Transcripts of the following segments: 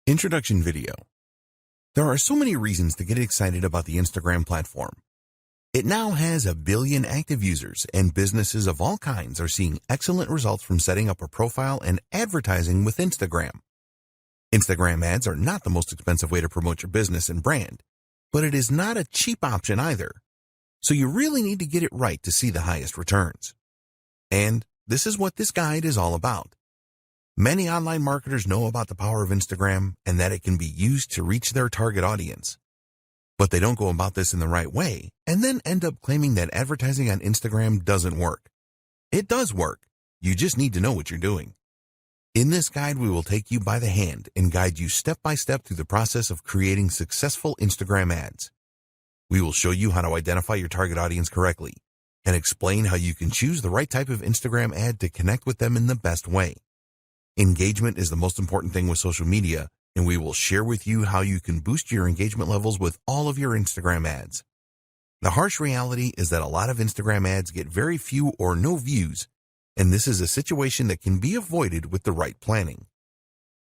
Introduction video. There are so many reasons to get excited about the Instagram platform. It now has 1 billion active users, and businesses of all kinds are seeing excellent results from setting up a profile and advertising with Instagram. Instagram ads are not the most expensive way to promote your business and brand, but it is not a cheap option either. So you really need to get it right to see the highest returns. And this is what this guide is all about. Many online marketers know about the power of Instagram and that it can be used to reach their target audience. But they don't go about this in the right way and then end up claiming that advertising on Instagram doesn't work. It does work. You just need to know what you're doing. In this guide, we will take you by the hand and guide you step by step through the process of creating successful Instagram ads. We will show you how to identify your target audience correctly and explain how you can choose the right type of Instagram ad to connect with them in the best way. Engagement is the most important thing with social media, and we will share with you how you can boost your engagement levels with all of your Instagram ads. The harsh reality is that a lot of Instagram ads get very few or no views, and this is a situation that can be avoided with the right planning.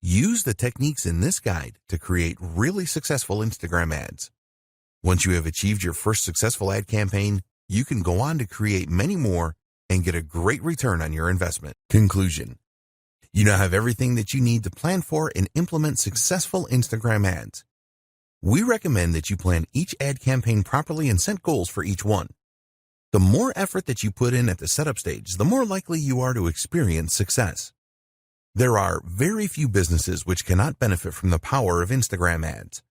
Use the techniques in this guide to create really successful Instagram ads. Once you have achieved your first successful ad campaign, you can go on to create many more and get a great return on your investment. Conclusion. You now have everything that you need to plan for and implement successful Instagram ads. We recommend that you plan each ad campaign properly and set goals for each one. The more effort that you put in at the setup stage, the more likely you are to experience success. There are very few businesses which cannot benefit from the power of Instagram ads.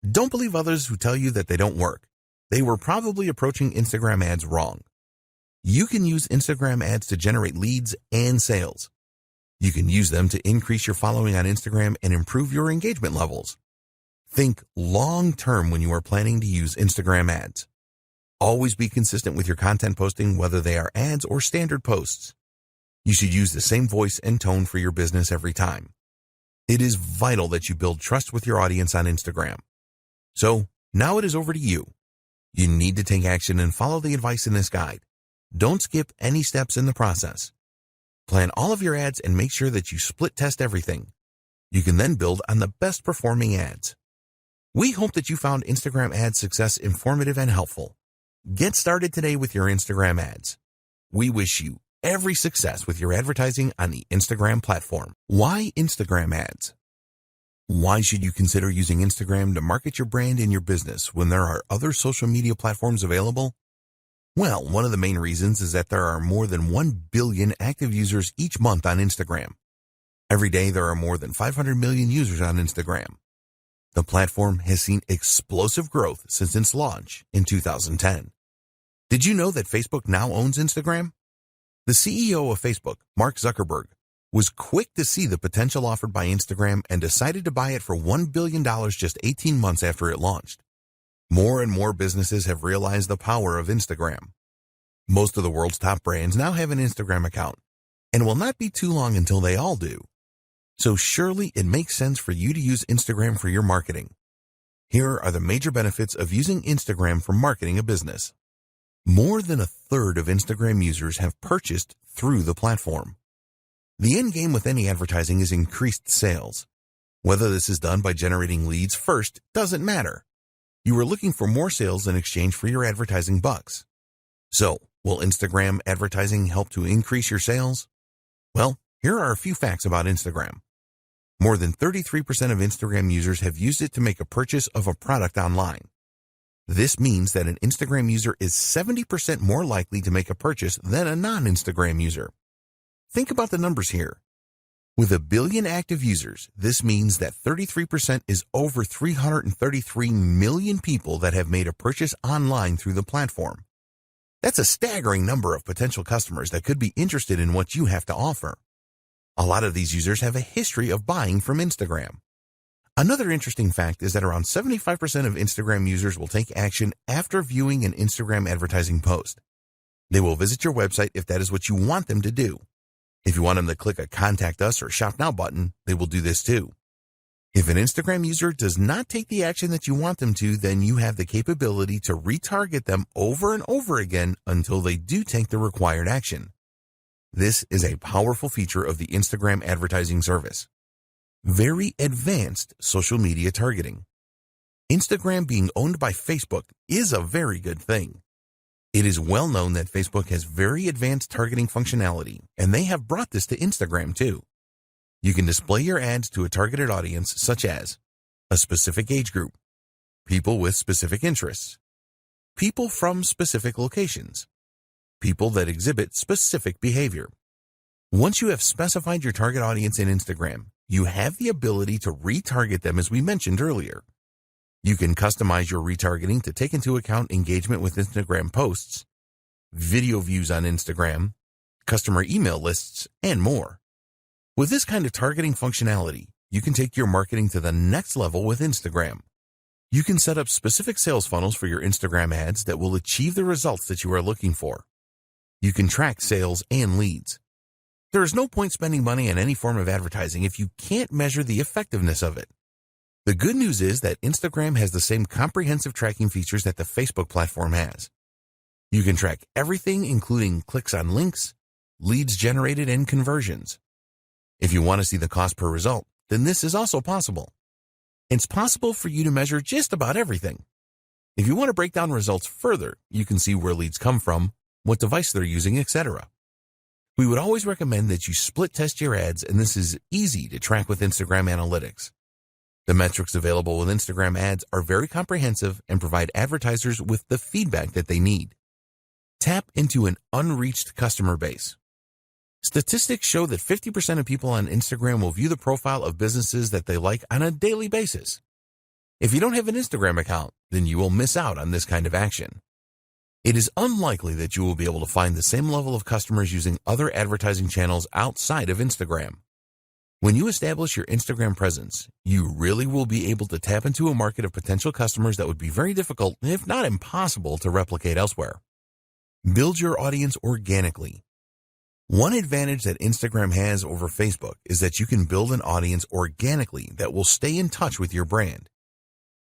Don't believe others who tell you that they don't work. They were probably approaching Instagram ads wrong. You can use Instagram ads to generate leads and sales. You can use them to increase your following on Instagram and improve your engagement levels. Think long-term when you are planning to use Instagram ads. Always be consistent with your content posting, whether they are ads or standard posts. You should use the same voice and tone for your business every time. It is vital that you build trust with your audience on Instagram. So, now it is over to you. You need to take action and follow the advice in this guide. Don't skip any steps in the process. Plan all of your ads and make sure that you split test everything. You can then build on the best performing ads. We hope that you found Instagram ad success informative and helpful. Get started today with your Instagram ads. We wish you every success with your advertising on the Instagram platform. Why Instagram ads? Why should you consider using Instagram to market your brand and your business when there are other social media platforms available? Well, one of the main reasons is that there are more than 1 billion active users each month on Instagram. Every day, there are more than 500 million users on Instagram. The platform has seen explosive growth since its launch in 2010. Did you know that Facebook now owns Instagram? The CEO of Facebook, Mark Zuckerberg, was quick to see the potential offered by Instagram and decided to buy it for $1 billion just 18 months after it launched. More and more businesses have realized the power of Instagram. Most of the world's top brands now have an Instagram account, and it will not be too long until they all do. So surely it makes sense for you to use Instagram for your marketing. Here are the major benefits of using Instagram for marketing a business. More than 1/3 of Instagram users have purchased through the platform. The end game with any advertising is increased sales. Whether this is done by generating leads first doesn't matter. You are looking for more sales in exchange for your advertising bucks. So, will Instagram advertising help to increase your sales? Well, here are a few facts about Instagram. More than 33% of Instagram users have used it to make a purchase of a product online. This means that an Instagram user is 70% more likely to make a purchase than a non-Instagram user. Think about the numbers here. With 1 billion active users, this means that 33% is over 333 million people that have made a purchase online through the platform. That's a staggering number of potential customers that could be interested in what you have to offer. A lot of these users have a history of buying from Instagram. Another interesting fact is that around 75% of Instagram users will take action after viewing an Instagram advertising post. They will visit your website if that is what you want them to do. If you want them to click a Contact Us or Shop Now button, they will do this too. If an Instagram user does not take the action that you want them to, then you have the capability to retarget them over and over again until they do take the required action. This is a powerful feature of the Instagram advertising service. Very advanced social media targeting. Instagram being owned by Facebook is a very good thing. It is well known that Facebook has very advanced targeting functionality, and they have brought this to Instagram too. You can display your ads to a targeted audience such as a specific age group, people with specific interests, people from specific locations, people that exhibit specific behavior. Once you have specified your target audience in Instagram, you have the ability to retarget them as we mentioned earlier. You can customize your retargeting to take into account engagement with Instagram posts, video views on Instagram, customer email lists, and more. With this kind of targeting functionality, you can take your marketing to the next level with Instagram. You can set up specific sales funnels for your Instagram ads that will achieve the results that you are looking for. You can track sales and leads. There is no point spending money on any form of advertising if you can't measure the effectiveness of it. The good news is that Instagram has the same comprehensive tracking features that the Facebook platform has. You can track everything, including clicks on links, leads generated, and conversions. If you want to see the cost per result, then this is also possible. It's possible for you to measure just about everything. If you want to break down results further, you can see where leads come from, what device they're using, etc. We would always recommend that you split test your ads, and this is easy to track with Instagram Analytics. The metrics available with Instagram ads are very comprehensive and provide advertisers with the feedback that they need. Tap into an unreached customer base. Statistics show that 50% of people on Instagram will view the profile of businesses that they like on a daily basis. If you don't have an Instagram account, then you will miss out on this kind of action. It is unlikely that you will be able to find the same level of customers using other advertising channels outside of Instagram. When you establish your Instagram presence, you really will be able to tap into a market of potential customers that would be very difficult, if not impossible, to replicate elsewhere. Build your audience organically. One advantage that Instagram has over Facebook is that you can build an audience organically that will stay in touch with your brand.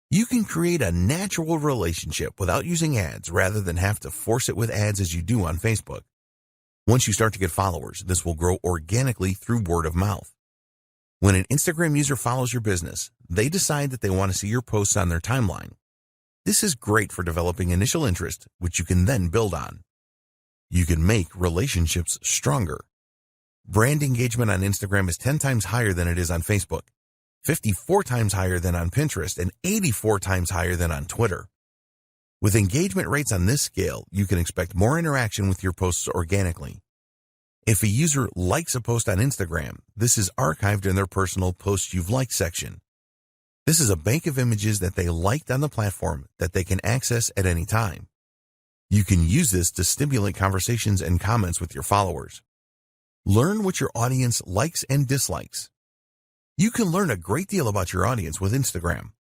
You can create a natural relationship without using ads rather than have to force it with ads as you do on Facebook. Once you start to get followers, this will grow organically through word of mouth. When an Instagram user follows your business, they decide that they want to see your posts on their timeline. This is great for developing initial interest, which you can then build on. You can make relationships stronger. Brand engagement on Instagram is 10 times higher than it is on Facebook, 54 times higher than on Pinterest, and 84 times higher than on Twitter. With engagement rates on this scale, you can expect more interaction with your posts organically. If a user likes a post on Instagram, this is archived in their personal Posts You've Liked section. This is a bank of images that they liked on the platform that they can access at any time. You can use this to stimulate conversations and comments with your followers. Learn what your audience likes and dislikes. You can learn a great deal about your audience with Instagram.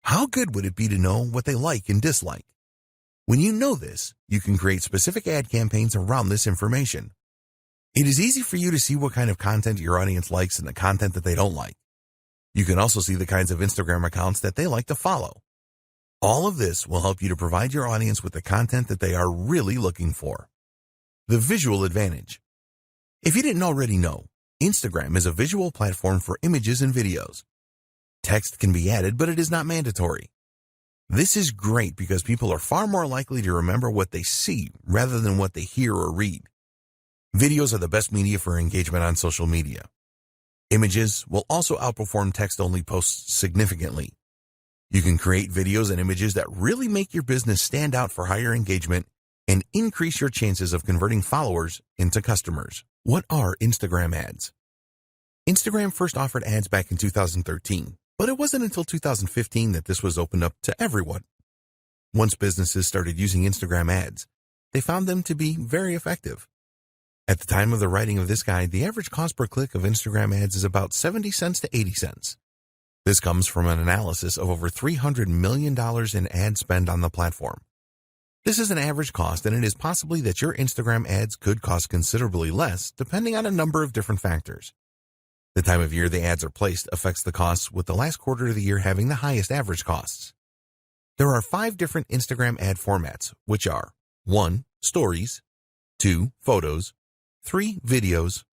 How good would it be to know what they like and dislike? When you know this, you can create specific ad campaigns around this information. It is easy for you to see what kind of content your audience likes and the content that they don't like. You can also see the kinds of Instagram accounts that they like to follow. All of this will help you to provide your audience with the content that they are really looking for. The visual advantage. If you didn't already know, Instagram is a visual platform for images and videos. Text can be added, but it is not mandatory. This is great because people are far more likely to remember what they see rather than what they hear or read. Videos are the best media for engagement on social media. Images will also outperform text-only posts significantly. You can create videos and images that really make your business stand out for higher engagement and increase your chances of converting followers into customers. What are Instagram ads? Instagram first offered ads back in 2013, but it wasn't until 2015 that this was opened up to everyone. Once businesses started using Instagram ads, they found them to be very effective. At the time of the writing of this guide, the average cost per click of Instagram ads is about 70 cents to 80 cents. This comes from an analysis of over $300 million in ad spend on the platform. This is an average cost, and it is possibly that your Instagram ads could cost considerably less, depending on a number of different factors. The time of year the ads are placed affects the costs, with the last quarter of the year having the highest average costs. There are 5 different Instagram ad formats, which are 1. Stories, 2. Photos, 3. Videos,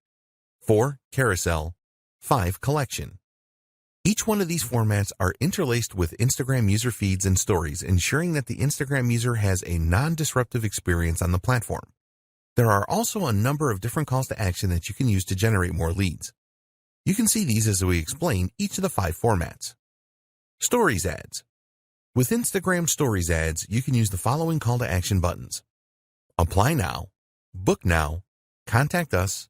4. Carousel, 5. Collection. Each one of these formats are interlaced with Instagram user feeds and stories, ensuring that the Instagram user has a non-disruptive experience on the platform. There are also a number of different calls to action that you can use to generate more leads. You can see these as we explain each of the 5 formats. Stories ads. With Instagram Stories ads, you can use the following call to action buttons: Apply now, Book now, Contact us,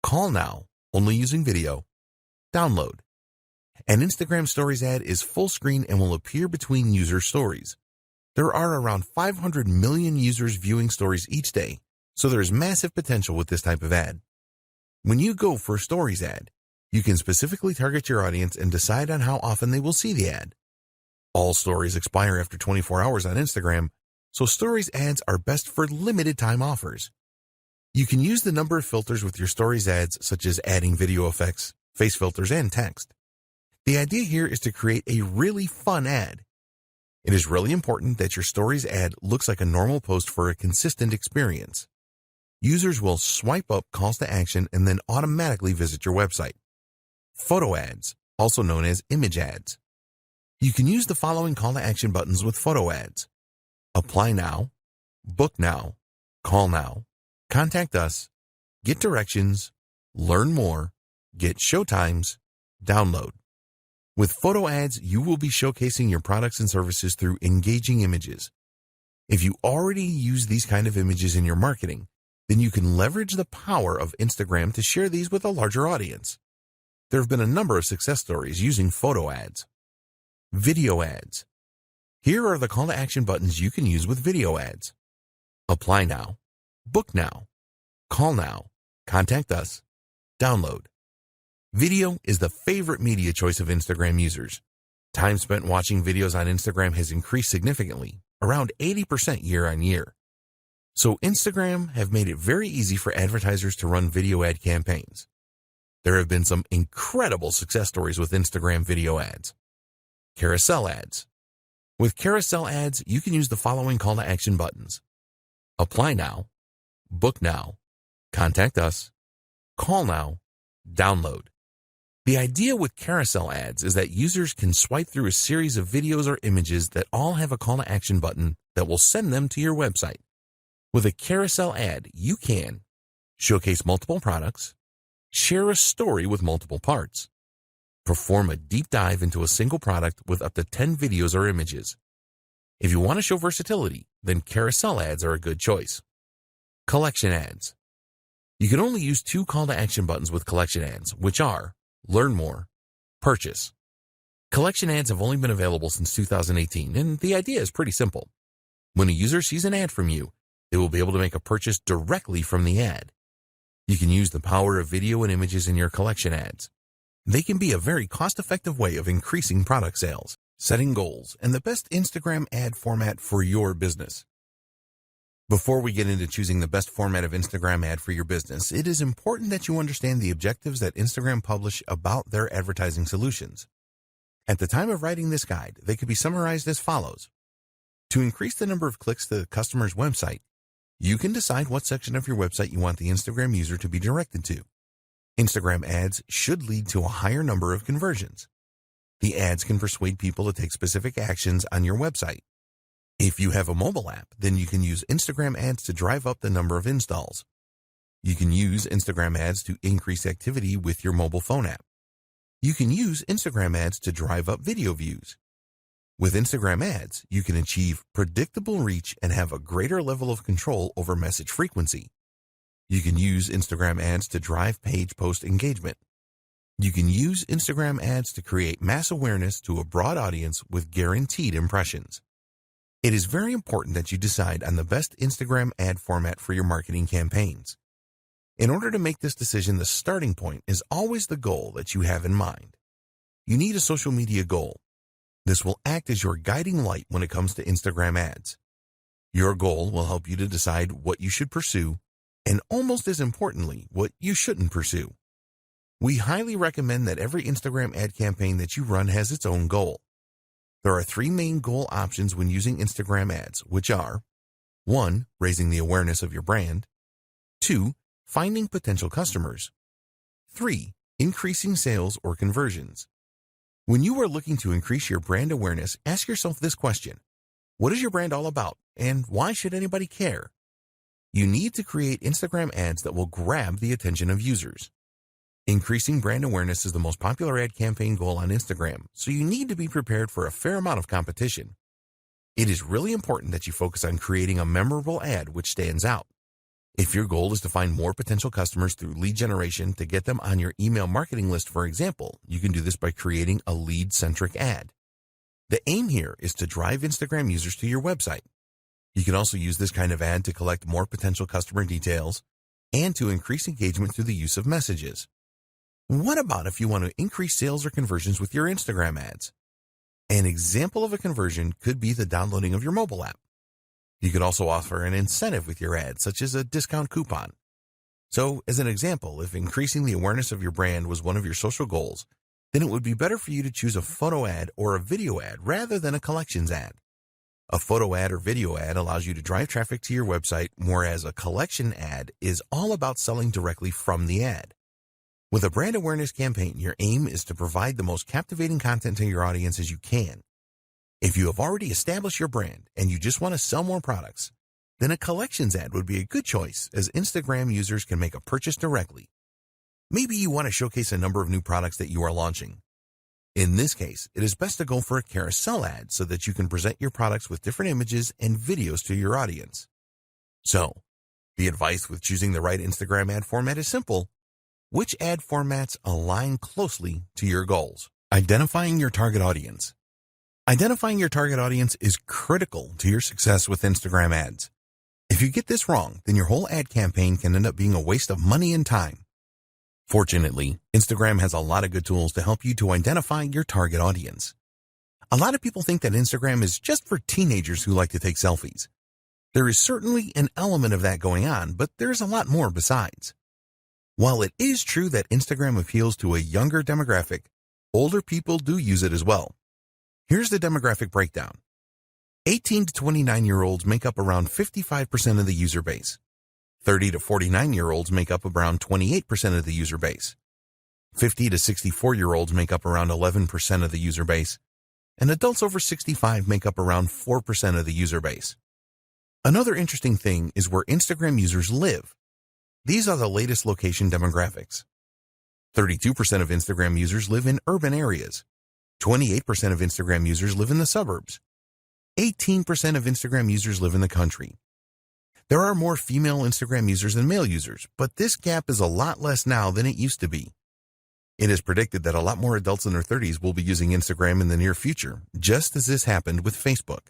Call now, only using video, Download. An Instagram Stories ad is full screen and will appear between user stories. There are around 500 million users viewing stories each day, so there is massive potential with this type of ad. When you go for a Stories ad, you can specifically target your audience and decide on how often they will see the ad. All stories expire after 24 hours on Instagram, so Stories ads are best for limited time offers. You can use the number of filters with your Stories ads, such as adding video effects, face filters, and text. The idea here is to create a really fun ad. It is really important that your Stories ad looks like a normal post for a consistent experience. Users will swipe up calls to action and then automatically visit your website. Photo ads, also known as image ads. You can use the following call to action buttons with photo ads: Apply now, Book now, Call now, Contact us, Get directions, Learn more, Get showtimes, Download. With photo ads, you will be showcasing your products and services through engaging images. If you already use these kind of images in your marketing, then you can leverage the power of Instagram to share these with a larger audience. There have been a number of success stories using photo ads. Video ads. Here are the call to action buttons you can use with video ads: Apply now, Book now, Call now, Contact us, Download. Video is the favorite media choice of Instagram users. Time spent watching videos on Instagram has increased significantly, around 80% year on year. So Instagram have made it very easy for advertisers to run video ad campaigns. There have been some incredible success stories with Instagram video ads. Carousel ads. With carousel ads, you can use the following call to action buttons: Apply now, Book now, Contact us, Call now, Download. The idea with carousel ads is that users can swipe through a series of videos or images that all have a call to action button that will send them to your website. With a carousel ad, you can showcase multiple products, share a story with multiple parts, perform a deep dive into a single product with up to 10 videos or images. If you want to show versatility, then carousel ads are a good choice. Collection ads. You can only use 2 call to action buttons with collection ads, which are Learn more, Purchase. Collection ads have only been available since 2018, and the idea is pretty simple. When a user sees an ad from you, they will be able to make a purchase directly from the ad. You can use the power of video and images in your collection ads. They can be a very cost-effective way of increasing product sales, setting goals, and the best Instagram ad format for your business. Before we get into choosing the best format of Instagram ad for your business, it is important that you understand the objectives that Instagram publish about their advertising solutions. At the time of writing this guide, they could be summarized as follows. To increase the number of clicks to the customer's website, you can decide what section of your website you want the Instagram user to be directed to. Instagram ads should lead to a higher number of conversions. The ads can persuade people to take specific actions on your website. If you have a mobile app, then you can use Instagram ads to drive up the number of installs. You can use Instagram ads to increase activity with your mobile phone app. You can use Instagram ads to drive up video views. With Instagram ads, you can achieve predictable reach and have a greater level of control over message frequency. You can use Instagram ads to drive page post engagement. You can use Instagram ads to create mass awareness to a broad audience with guaranteed impressions. It is very important that you decide on the best Instagram ad format for your marketing campaigns. In order to make this decision, the starting point is always the goal that you have in mind. You need a social media goal. This will act as your guiding light when it comes to Instagram ads. Your goal will help you to decide what you should pursue, and almost as importantly, what you shouldn't pursue. We highly recommend that every Instagram ad campaign that you run has its own goal. There are 3 main goal options when using Instagram ads, which are 1. Raising the awareness of your brand. 2. Finding potential customers. 3. Increasing sales or conversions. When you are looking to increase your brand awareness, ask yourself this question. What is your brand all about, and why should anybody care? You need to create Instagram ads that will grab the attention of users. Increasing brand awareness is the most popular ad campaign goal on Instagram, so you need to be prepared for a fair amount of competition. It is really important that you focus on creating a memorable ad which stands out. If your goal is to find more potential customers through lead generation to get them on your email marketing list, for example, you can do this by creating a lead-centric ad. The aim here is to drive Instagram users to your website. You can also use this kind of ad to collect more potential customer details and to increase engagement through the use of messages. What about if you want to increase sales or conversions with your Instagram ads? An example of a conversion could be the downloading of your mobile app. You could also offer an incentive with your ad, such as a discount coupon. So, as an example, if increasing the awareness of your brand was one of your social goals, then it would be better for you to choose a photo ad or a video ad rather than a collections ad. A photo ad or video ad allows you to drive traffic to your website, whereas a collection ad is all about selling directly from the ad. With a brand awareness campaign, your aim is to provide the most captivating content to your audience as you can. If you have already established your brand and you just want to sell more products, then a collections ad would be a good choice, as Instagram users can make a purchase directly. Maybe you want to showcase a number of new products that you are launching. In this case, it is best to go for a carousel ad so that you can present your products with different images and videos to your audience. So, the advice with choosing the right Instagram ad format is simple. Which ad formats align closely to your goals? Identifying your target audience. Identifying your target audience is critical to your success with Instagram ads. If you get this wrong, then your whole ad campaign can end up being a waste of money and time. Fortunately, Instagram has a lot of good tools to help you to identify your target audience. A lot of people think that Instagram is just for teenagers who like to take selfies. There is certainly an element of that going on, but there's a lot more besides. While it is true that Instagram appeals to a younger demographic, older people do use it as well. Here's the demographic breakdown. 18 to 29-year-olds make up around 55% of the user base. 30 to 49-year-olds make up around 28% of the user base. 50 to 64-year-olds make up around 11% of the user base. And adults over 65 make up around 4% of the user base. Another interesting thing is where Instagram users live. These are the latest location demographics. 32% of Instagram users live in urban areas. 28% of Instagram users live in the suburbs. 18% of Instagram users live in the country. There are more female Instagram users than male users, but this gap is a lot less now than it used to be. It is predicted that a lot more adults in their 30s will be using Instagram in the near future, just as this happened with Facebook.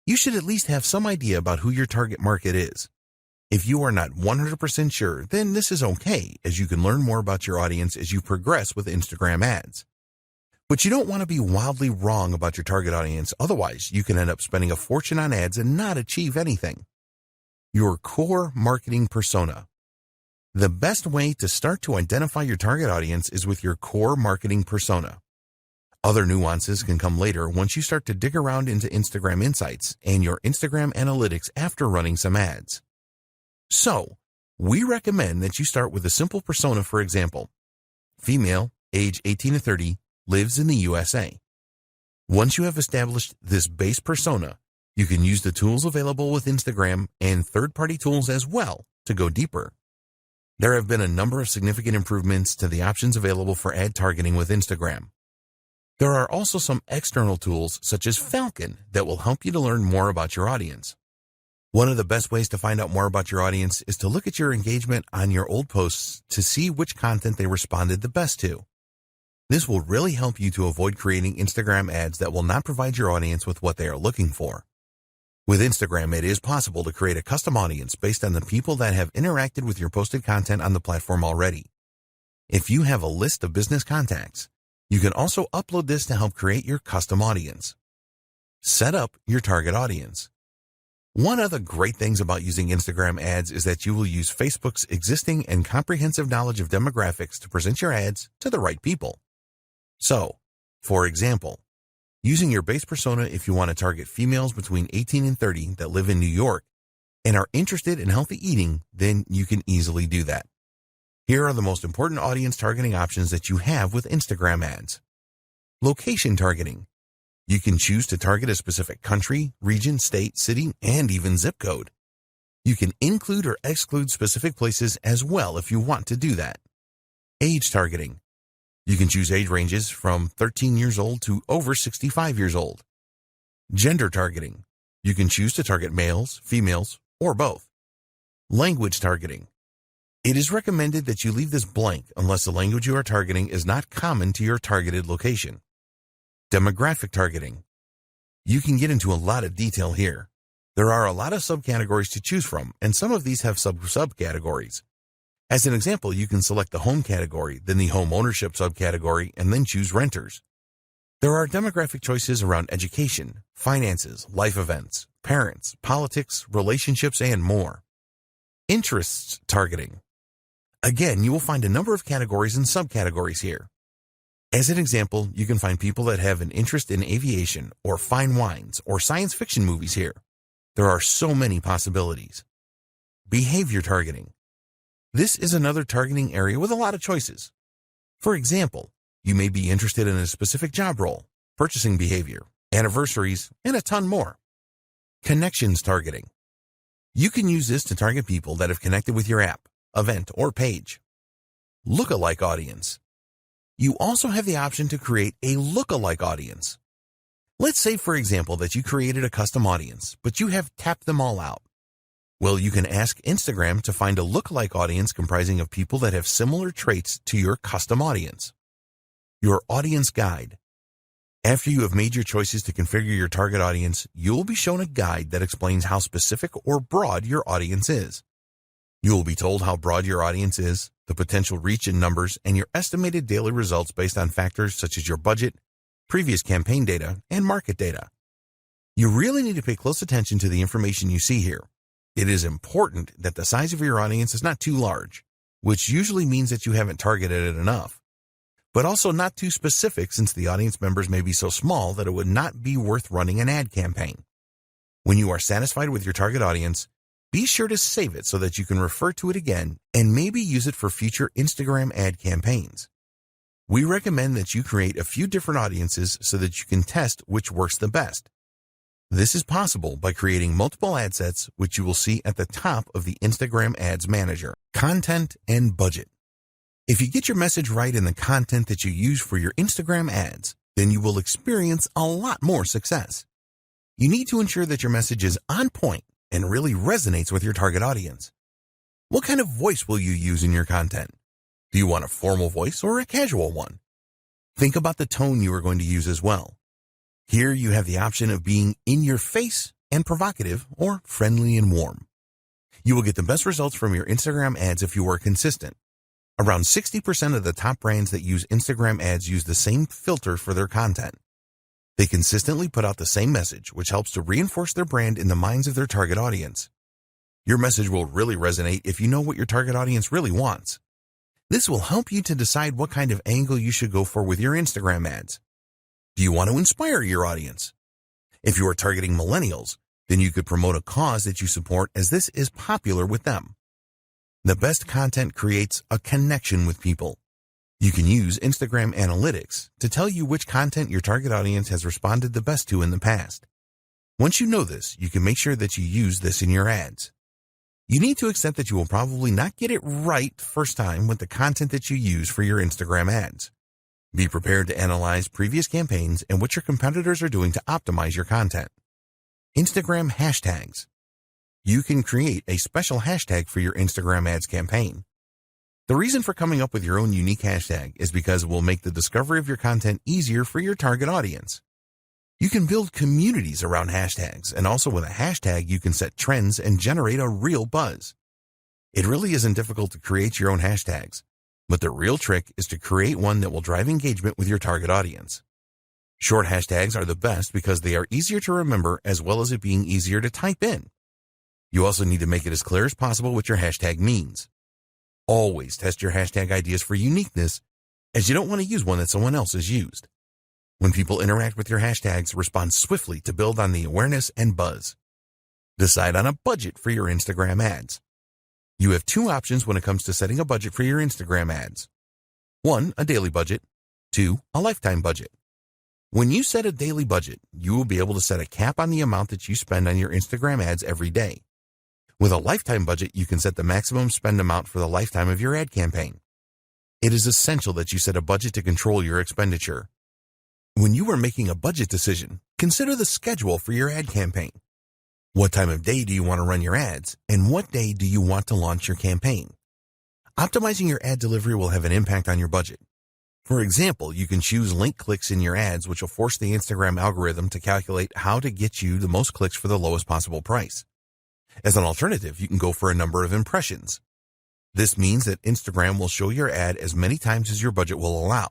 You should at least have some idea about who your target market is. If you are not 100% sure, then this is okay, as you can learn more about your audience as you progress with Instagram ads. But you don't want to be wildly wrong about your target audience, otherwise you can end up spending a fortune on ads and not achieve anything. Your core marketing persona. The best way to start to identify your target audience is with your core marketing persona. Other nuances can come later once you start to dig around into Instagram Insights and your Instagram analytics after running some ads. So, we recommend that you start with a simple persona. For example, female, age 18 to 30, lives in the USA. Once you have established this base persona, you can use the tools available with Instagram and third-party tools as well to go deeper. There have been a number of significant improvements to the options available for ad targeting with Instagram. There are also some external tools such as Falcon that will help you to learn more about your audience. One of the best ways to find out more about your audience is to look at your engagement on your old posts to see which content they responded the best to. This will really help you to avoid creating Instagram ads that will not provide your audience with what they are looking for. With Instagram, it is possible to create a custom audience based on the people that have interacted with your posted content on the platform already. If you have a list of business contacts, you can also upload this to help create your custom audience. Set up your target audience. One of the great things about using Instagram ads is that you will use Facebook's existing and comprehensive knowledge of demographics to present your ads to the right people. So, for example, using your base persona if you want to target females between 18 and 30 that live in New York and are interested in healthy eating, then you can easily do that. Here are the most important audience targeting options that you have with Instagram ads. Location targeting. You can choose to target a specific country, region, state, city, and even zip code. You can include or exclude specific places as well if you want to do that. Age targeting. You can choose age ranges from 13 years old to over 65 years old. Gender targeting. You can choose to target males, females, or both. Language targeting. It is recommended that you leave this blank unless the language you are targeting is not common to your targeted location. Demographic targeting. You can get into a lot of detail here. There are a lot of subcategories to choose from, and some of these have subcategories. As an example, you can select the home category, then the home ownership subcategory, and then choose renters. There are demographic choices around education, finances, life events, parents, politics, relationships, and more. Interests targeting. Again, you will find a number of categories and subcategories here. As an example, you can find people that have an interest in aviation or fine wines or science fiction movies here. There are so many possibilities. Behavior targeting. This is another targeting area with a lot of choices. For example, you may be interested in a specific job role, purchasing behavior, anniversaries, and a ton more. Connections targeting. You can use this to target people that have connected with your app, event, or page. Lookalike audience. You also have the option to create a lookalike audience. Let's say, for example, that you created a custom audience, but you have tapped them all out. Well, you can ask Instagram to find a lookalike audience comprising of people that have similar traits to your custom audience. Your audience guide. After you have made your choices to configure your target audience, you will be shown a guide that explains how specific or broad your audience is. You will be told how broad your audience is, the potential reach in numbers, and your estimated daily results based on factors such as your budget, previous campaign data, and market data. You really need to pay close attention to the information you see here. It is important that the size of your audience is not too large, which usually means that you haven't targeted it enough, but also not too specific since the audience members may be so small that it would not be worth running an ad campaign. When you are satisfied with your target audience, be sure to save it so that you can refer to it again and maybe use it for future Instagram ad campaigns. We recommend that you create a few different audiences so that you can test which works the best. This is possible by creating multiple ad sets, which you will see at the top of the Instagram Ads Manager. Content and budget. If you get your message right in the content that you use for your Instagram ads, then you will experience a lot more success. You need to ensure that your message is on point and really resonates with your target audience. What kind of voice will you use in your content? Do you want a formal voice or a casual one? Think about the tone you are going to use as well. Here you have the option of being in your face and provocative or friendly and warm. You will get the best results from your Instagram ads if you are consistent. Around 60% of the top brands that use Instagram ads use the same filter for their content. They consistently put out the same message, which helps to reinforce their brand in the minds of their target audience. Your message will really resonate if you know what your target audience really wants. This will help you to decide what kind of angle you should go for with your Instagram ads. Do you want to inspire your audience? If you are targeting millennials, then you could promote a cause that you support as this is popular with them. The best content creates a connection with people. You can use Instagram Analytics to tell you which content your target audience has responded the best to in the past. Once you know this, you can make sure that you use this in your ads. You need to accept that you will probably not get it right first time with the content that you use for your Instagram ads. Be prepared to analyze previous campaigns and what your competitors are doing to optimize your content. Instagram hashtags. You can create a special hashtag for your Instagram ads campaign. The reason for coming up with your own unique hashtag is because it will make the discovery of your content easier for your target audience. You can build communities around hashtags, and also with a hashtag you can set trends and generate a real buzz. It really isn't difficult to create your own hashtags, but the real trick is to create one that will drive engagement with your target audience. Short hashtags are the best because they are easier to remember as well as it being easier to type in. You also need to make it as clear as possible what your hashtag means. Always test your hashtag ideas for uniqueness, as you don't want to use one that someone else has used. When people interact with your hashtags, respond swiftly to build on the awareness and buzz. Decide on a budget for your Instagram ads. You have two options when it comes to setting a budget for your Instagram ads. 1, a daily budget. 2, a lifetime budget. When you set a daily budget, you will be able to set a cap on the amount that you spend on your Instagram ads every day. With a lifetime budget, you can set the maximum spend amount for the lifetime of your ad campaign. It is essential that you set a budget to control your expenditure. When you are making a budget decision, consider the schedule for your ad campaign. What time of day do you want to run your ads, and what day do you want to launch your campaign? Optimizing your ad delivery will have an impact on your budget. For example, you can choose link clicks in your ads, which will force the Instagram algorithm to calculate how to get you the most clicks for the lowest possible price. As an alternative, you can go for a number of impressions. This means that Instagram will show your ad as many times as your budget will allow.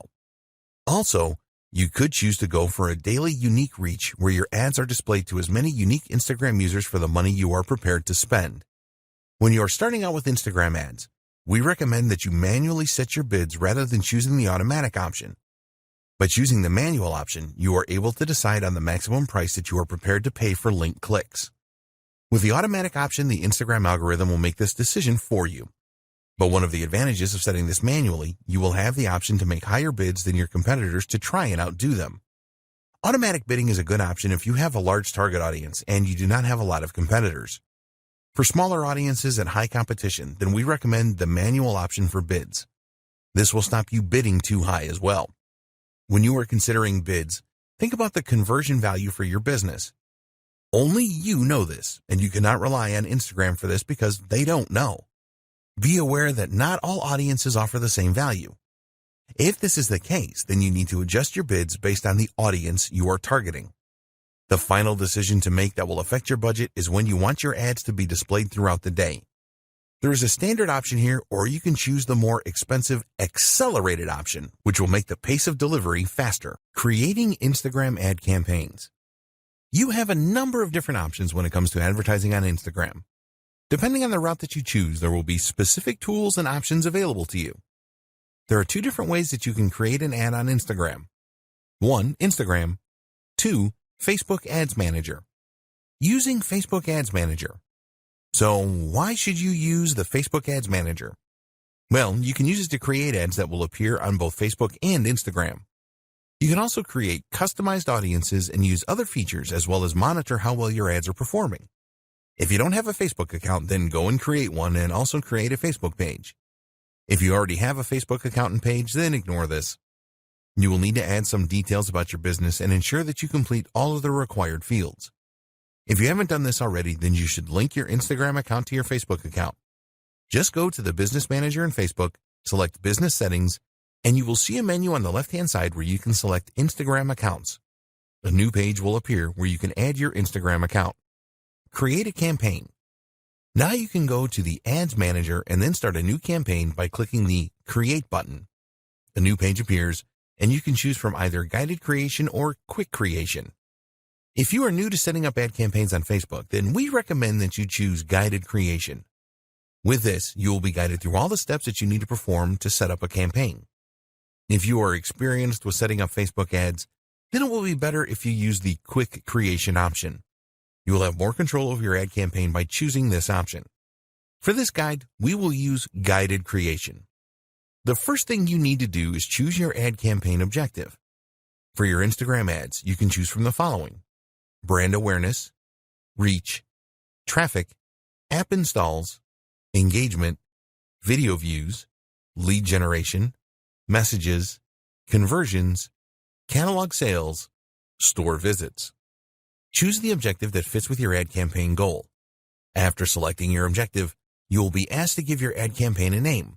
Also, you could choose to go for a daily unique reach where your ads are displayed to as many unique Instagram users for the money you are prepared to spend. When you are starting out with Instagram ads, we recommend that you manually set your bids rather than choosing the automatic option. By choosing the manual option, you are able to decide on the maximum price that you are prepared to pay for link clicks. With the automatic option, the Instagram algorithm will make this decision for you. But one of the advantages of setting this manually, you will have the option to make higher bids than your competitors to try and outdo them. Automatic bidding is a good option if you have a large target audience and you do not have a lot of competitors. For smaller audiences and high competition, then we recommend the manual option for bids. This will stop you bidding too high as well. When you are considering bids, think about the conversion value for your business. Only you know this, and you cannot rely on Instagram for this because they don't know. Be aware that not all audiences offer the same value. If this is the case, then you need to adjust your bids based on the audience you are targeting. The final decision to make that will affect your budget is when you want your ads to be displayed throughout the day. There is a standard option here, or you can choose the more expensive accelerated option, which will make the pace of delivery faster. Creating Instagram ad campaigns. You have a number of different options when it comes to advertising on Instagram. Depending on the route that you choose, there will be specific tools and options available to you. There are two different ways that you can create an ad on Instagram. 1. Instagram. 2. Facebook Ads Manager. Using Facebook Ads Manager. So why should you use the Facebook Ads Manager? Well, you can use it to create ads that will appear on both Facebook and Instagram. You can also create customized audiences and use other features as well as monitor how well your ads are performing. If you don't have a Facebook account, then go and create one and also create a Facebook page. If you already have a Facebook account and page, then ignore this. You will need to add some details about your business and ensure that you complete all of the required fields. If you haven't done this already, then you should link your Instagram account to your Facebook account. Just go to the Business Manager in Facebook, select Business Settings, and you will see a menu on the left-hand side where you can select Instagram Accounts. A new page will appear where you can add your Instagram account. Create a campaign. Now you can go to the Ads Manager and then start a new campaign by clicking the Create button. A new page appears, and you can choose from either guided creation or quick creation. If you are new to setting up ad campaigns on Facebook, then we recommend that you choose guided creation. With this, you will be guided through all the steps that you need to perform to set up a campaign. If you are experienced with setting up Facebook ads, then it will be better if you use the quick creation option. You will have more control over your ad campaign by choosing this option. For this guide, we will use guided creation. The first thing you need to do is choose your ad campaign objective. For your Instagram ads, you can choose from the following: brand awareness, reach, traffic, app installs, engagement, video views, lead generation, messages, conversions, catalog sales, store visits. Choose the objective that fits with your ad campaign goal. After selecting your objective, you will be asked to give your ad campaign a name.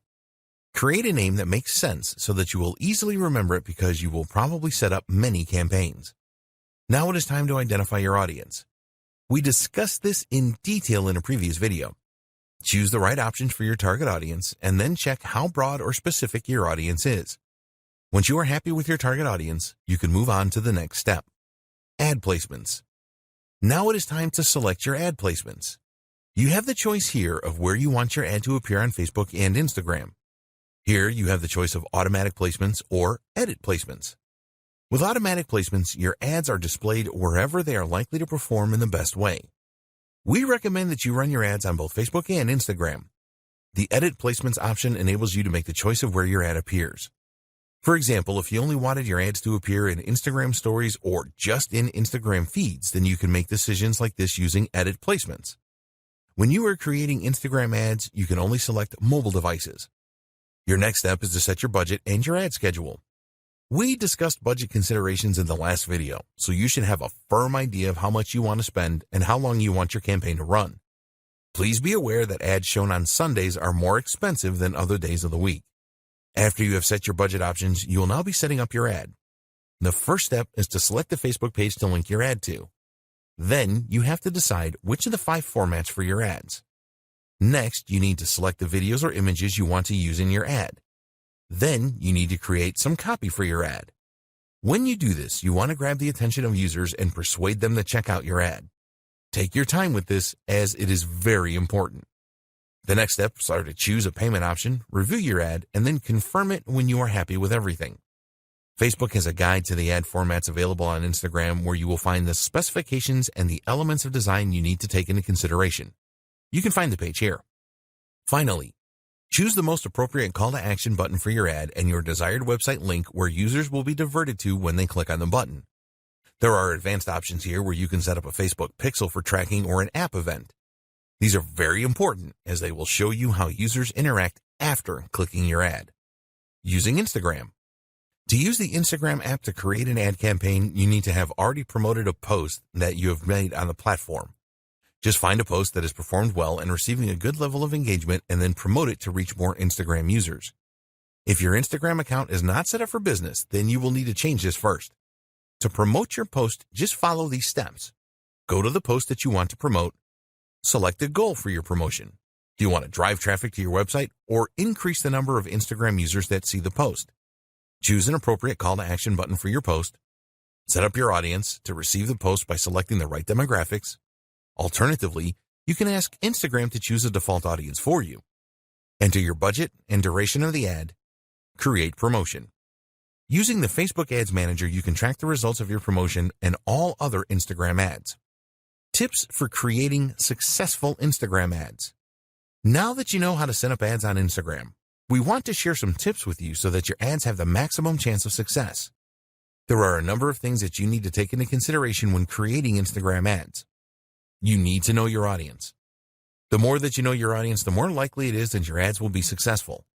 Create a name that makes sense so that you will easily remember it because you will probably set up many campaigns. Now it is time to identify your audience. We discussed this in detail in a previous video. Choose the right options for your target audience and then check how broad or specific your audience is. Once you are happy with your target audience, you can move on to the next step. Ad placements. Now it is time to select your ad placements. You have the choice here of where you want your ad to appear on Facebook and Instagram. Here you have the choice of automatic placements or edit placements. With automatic placements, your ads are displayed wherever they are likely to perform in the best way. We recommend that you run your ads on both Facebook and Instagram. The edit placements option enables you to make the choice of where your ad appears. For example, if you only wanted your ads to appear in Instagram stories or just in Instagram feeds, then you can make decisions like this using edit placements. When you are creating Instagram ads, you can only select mobile devices. Your next step is to set your budget and your ad schedule. We discussed budget considerations in the last video, so you should have a firm idea of how much you want to spend and how long you want your campaign to run. Please be aware that ads shown on Sundays are more expensive than other days of the week. After you have set your budget options, you will now be setting up your ad. The first step is to select the Facebook page to link your ad to. Then you have to decide which of the 5 formats for your ads. Next, you need to select the videos or images you want to use in your ad. Then you need to create some copy for your ad. When you do this, you want to grab the attention of users and persuade them to check out your ad. Take your time with this, as it is very important. The next steps are to choose a payment option, review your ad, and then confirm it when you are happy with everything. Facebook has a guide to the ad formats available on Instagram where you will find the specifications and the elements of design you need to take into consideration. You can find the page here. Finally, choose the most appropriate call to action button for your ad and your desired website link where users will be diverted to when they click on the button. There are advanced options here where you can set up a Facebook pixel for tracking or an app event. These are very important as they will show you how users interact after clicking your ad. Using Instagram. To use the Instagram app to create an ad campaign, you need to have already promoted a post that you have made on the platform. Just find a post that has performed well and receiving a good level of engagement and then promote it to reach more Instagram users. If your Instagram account is not set up for business, then you will need to change this first. To promote your post, just follow these steps. Go to the post that you want to promote. Select a goal for your promotion. Do you want to drive traffic to your website or increase the number of Instagram users that see the post? Choose an appropriate call to action button for your post. Set up your audience to receive the post by selecting the right demographics. Alternatively, you can ask Instagram to choose a default audience for you. Enter your budget and duration of the ad. Create promotion. Using the Facebook Ads Manager, you can track the results of your promotion and all other Instagram ads. Tips for creating successful Instagram ads. Now that you know how to set up ads on Instagram, we want to share some tips with you so that your ads have the maximum chance of success. There are a number of things that you need to take into consideration when creating Instagram ads. You need to know your audience. The more that you know your audience, the more likely it is that your ads will be successful.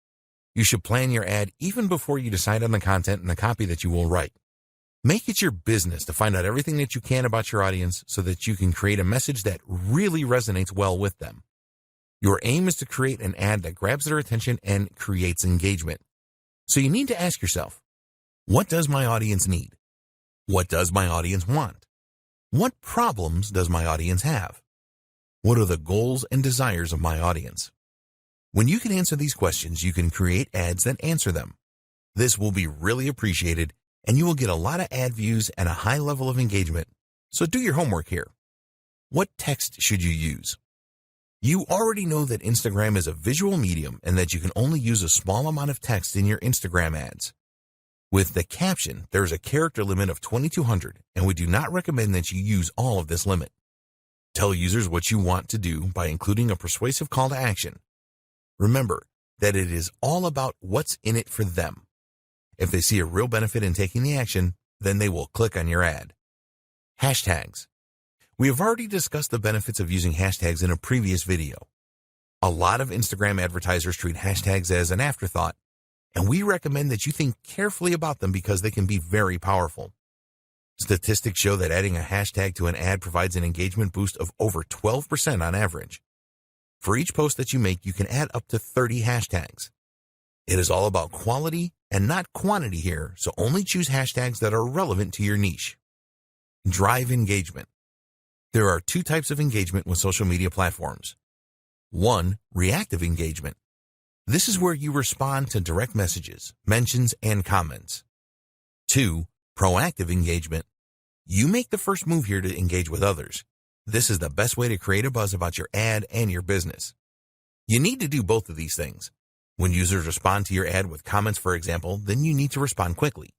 You should plan your ad even before you decide on the content and the copy that you will write. Make it your business to find out everything that you can about your audience so that you can create a message that really resonates well with them. Your aim is to create an ad that grabs their attention and creates engagement. So you need to ask yourself, what does my audience need? What does my audience want? What problems does my audience have? What are the goals and desires of my audience? When you can answer these questions, you can create ads that answer them. This will be really appreciated, and you will get a lot of ad views and a high level of engagement. So do your homework here. What text should you use? You already know that Instagram is a visual medium and that you can only use a small amount of text in your Instagram ads. With the caption, there is a character limit of 2,200, and we do not recommend that you use all of this limit. Tell users what you want to do by including a persuasive call to action. Remember that it is all about what's in it for them. If they see a real benefit in taking the action, then they will click on your ad. Hashtags. We have already discussed the benefits of using hashtags in a previous video. A lot of Instagram advertisers treat hashtags as an afterthought, and we recommend that you think carefully about them because they can be very powerful. Statistics show that adding a hashtag to an ad provides an engagement boost of over 12% on average. For each post that you make, you can add up to 30 hashtags. It is all about quality and not quantity here, so only choose hashtags that are relevant to your niche. Drive engagement. There are 2 types of engagement with social media platforms. 1, reactive engagement. This is where you respond to direct messages, mentions, and comments. 2, proactive engagement. You make the first move here to engage with others. This is the best way to create a buzz about your ad and your business. You need to do both of these things. When users respond to your ad with comments, for example, then you need to respond quickly.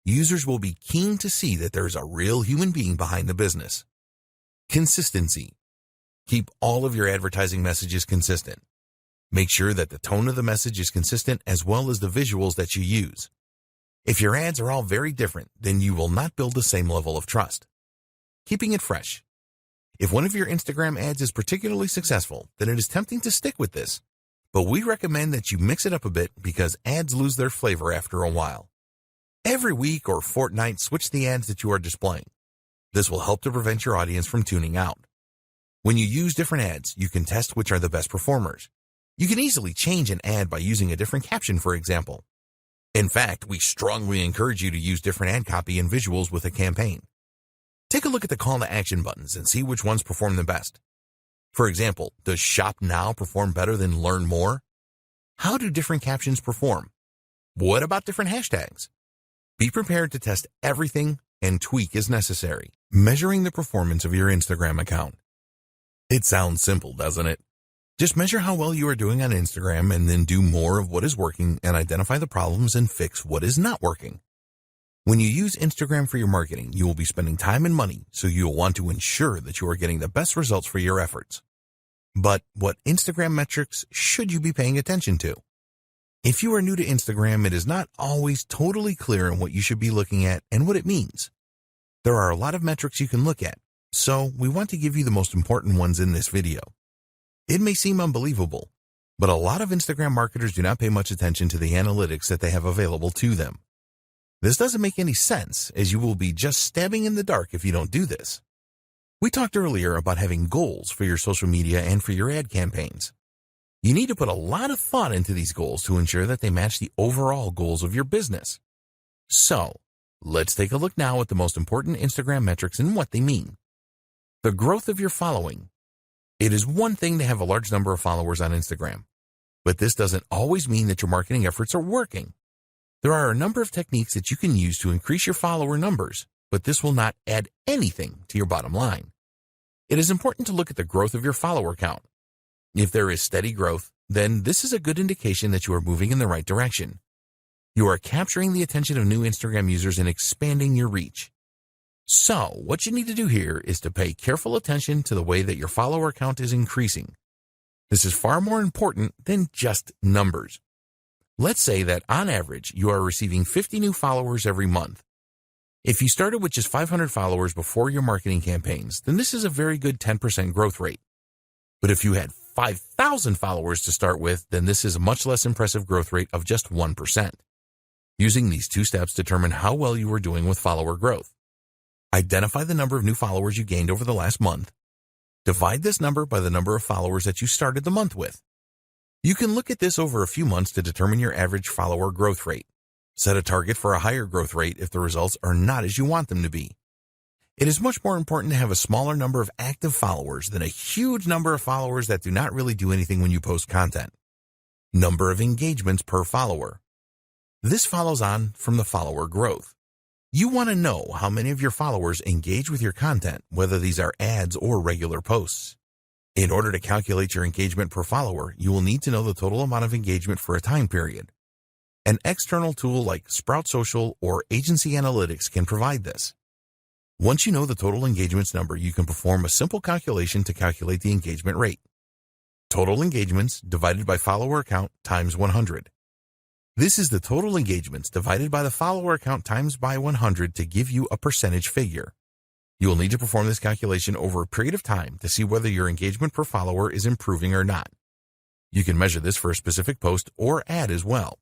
Users will be keen to see that there is a real human being behind the business. Consistency. Keep all of your advertising messages consistent. Make sure that the tone of the message is consistent as well as the visuals that you use. If your ads are all very different, then you will not build the same level of trust. Keeping it fresh. If one of your Instagram ads is particularly successful, then it is tempting to stick with this. But we recommend that you mix it up a bit because ads lose their flavor after a while. Every week or fortnight, switch the ads that you are displaying. This will help to prevent your audience from tuning out. When you use different ads, you can test which are the best performers. You can easily change an ad by using a different caption, for example. In fact, we strongly encourage you to use different ad copy and visuals with a campaign. Take a look at the call to action buttons and see which ones perform the best. For example, does Shop Now perform better than Learn More? How do different captions perform? What about different hashtags? Be prepared to test everything and tweak as necessary. Measuring the performance of your Instagram account. It sounds simple, doesn't it? Just measure how well you are doing on Instagram and then do more of what is working and identify the problems and fix what is not working. When you use Instagram for your marketing, you will be spending time and money, so you will want to ensure that you are getting the best results for your efforts. But what Instagram metrics should you be paying attention to? If you are new to Instagram, it is not always totally clear on what you should be looking at and what it means. There are a lot of metrics you can look at, so we want to give you the most important ones in this video. It may seem unbelievable, but a lot of Instagram marketers do not pay much attention to the analytics that they have available to them. This doesn't make any sense, as you will be just stabbing in the dark if you don't do this. We talked earlier about having goals for your social media and for your ad campaigns. You need to put a lot of thought into these goals to ensure that they match the overall goals of your business. So, let's take a look now at the most important Instagram metrics and what they mean. The growth of your following. It is one thing to have a large number of followers on Instagram, but this doesn't always mean that your marketing efforts are working. There are a number of techniques that you can use to increase your follower numbers, but this will not add anything to your bottom line. It is important to look at the growth of your follower count. If there is steady growth, then this is a good indication that you are moving in the right direction. You are capturing the attention of new Instagram users and expanding your reach. So, what you need to do here is to pay careful attention to the way that your follower count is increasing. This is far more important than just numbers. Let's say that on average, you are receiving 50 new followers every month. If you started with just 500 followers before your marketing campaigns, then this is a very good 10% growth rate. But if you had 5,000 followers to start with, then this is a much less impressive growth rate of just 1%. Using these two steps determine how well you are doing with follower growth. Identify the number of new followers you gained over the last month. Divide this number by the number of followers that you started the month with. You can look at this over a few months to determine your average follower growth rate. Set a target for a higher growth rate if the results are not as you want them to be. It is much more important to have a smaller number of active followers than a huge number of followers that do not really do anything when you post content. Number of engagements per follower. This follows on from the follower growth. You want to know how many of your followers engage with your content, whether these are ads or regular posts. In order to calculate your engagement per follower, you will need to know the total amount of engagement for a time period. An external tool like Sprout Social or Agency Analytics can provide this. Once you know the total engagements number, you can perform a simple calculation to calculate the engagement rate. Total engagements divided by follower count times 100. This is the total engagements divided by the follower count times by 100 to give you a percentage figure. You will need to perform this calculation over a period of time to see whether your engagement per follower is improving or not. You can measure this for a specific post or ad as well.